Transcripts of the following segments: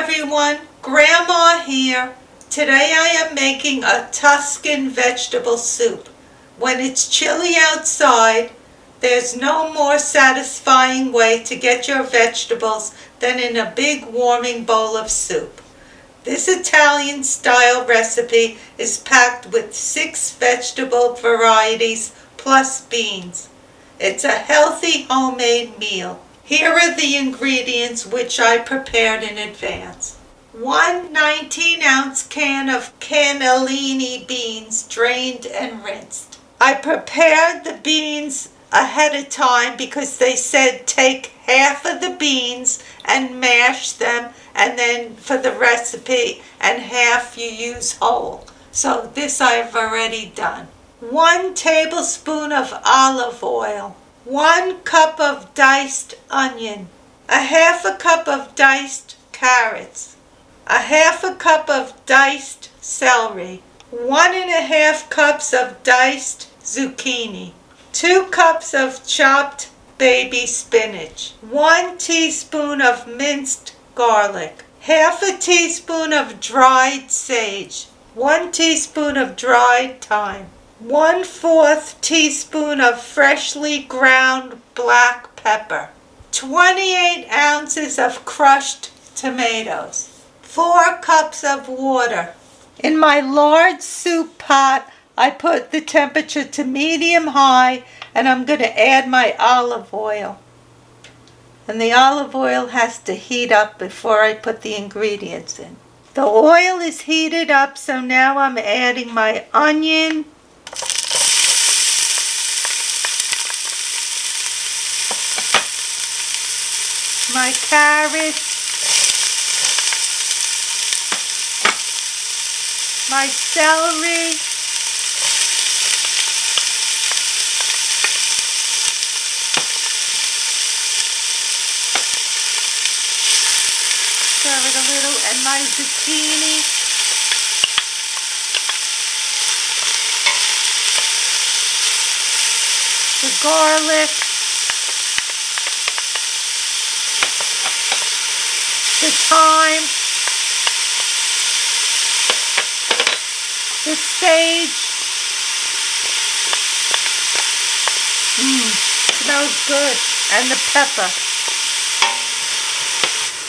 everyone, Grandma here. Today I am making a Tuscan vegetable soup. When it's chilly outside, there's no more satisfying way to get your vegetables than in a big warming bowl of soup. This Italian style recipe is packed with 6 vegetable varieties plus beans. It's a healthy homemade meal. Here are the ingredients which I prepared in advance. 1 19-ounce can of cannellini beans drained and rinsed. I prepared the beans ahead of time because they said take half of the beans and mash them, and then for the recipe and half you use whole. So this I've already done. 1 tablespoon of olive oil. 1 cup of diced onion, a half a cup of diced carrots, a half a cup of diced celery, 1½ cups of diced zucchini, 2 cups of chopped baby spinach, 1 teaspoon of minced garlic, half a teaspoon of dried sage, 1 teaspoon of dried thyme, 1/4 teaspoon of freshly ground black pepper, 28 ounces of crushed tomatoes, 4 cups of water. In my large soup pot, I put the temperature to medium-high, and I'm going to add my olive oil. And the olive oil has to heat up before I put the ingredients in. The oil is heated up, so now I'm adding my onion, my carrots, my celery, stir it a little, and my zucchini, the garlic, the thyme, the sage. Smells good. And the pepper.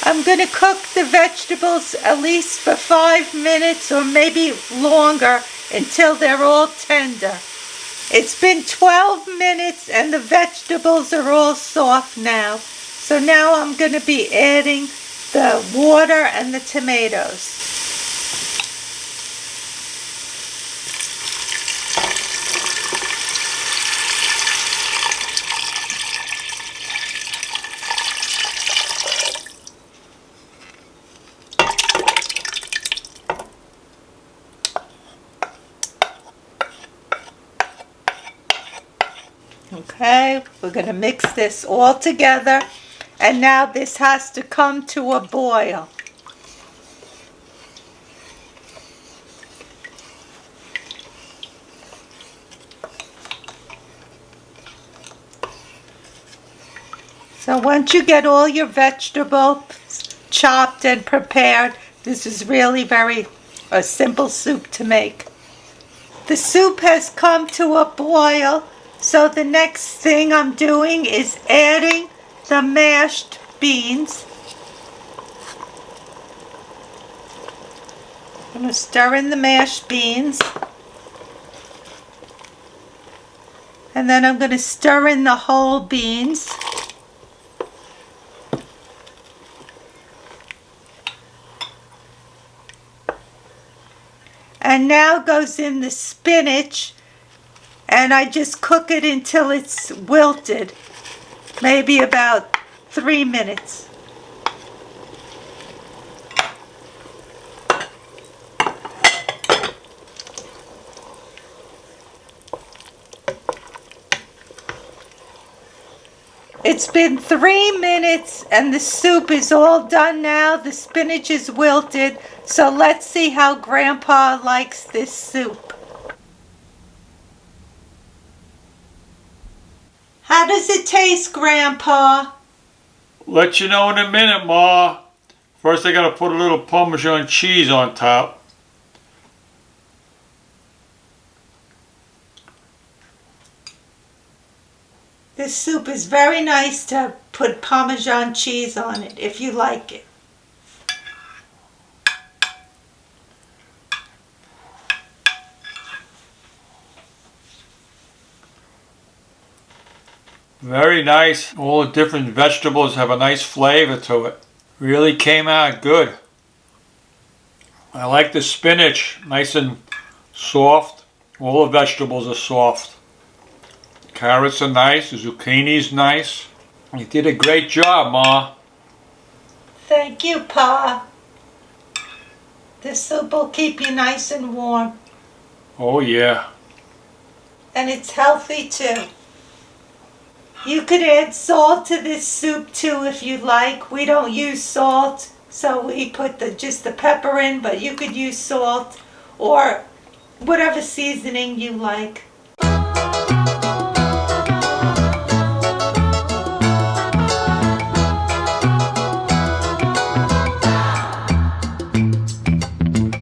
I'm going to cook the vegetables at least for 5 minutes or maybe longer until they're all tender. It's been 12 minutes and the vegetables are all soft now. So now I'm going to be adding the water and the tomatoes. Okay, we're going to mix this all together, and now this has to come to a boil. So once you get all your vegetables chopped and prepared, this is really a simple soup to make. The soup has come to a boil. So the next thing I'm doing is adding the mashed beans. I'm going to stir in the mashed beans. And then I'm going to stir in the whole beans. And now goes in the spinach. And I just cook it until it's wilted, maybe about 3 minutes. It's been 3 minutes and the soup is all done now. The spinach is wilted, so let's see how Grandpa likes this soup. How does it taste, Grandpa? Let you know in a minute, Ma. First I gotta put a little Parmesan cheese on top. This soup is very nice to put Parmesan cheese on it if you like it. Very nice. All the different vegetables have a nice flavor to it. Really came out good. I like the spinach, nice and soft. All the vegetables are soft. Carrots are nice, the zucchini's nice. You did a great job, Ma. Thank you, Pa. This soup will keep you nice and warm. Oh yeah. And it's healthy too. You could add salt to this soup too if you like. We don't use salt, so we put just the pepper in, but you could use salt or whatever seasoning you like.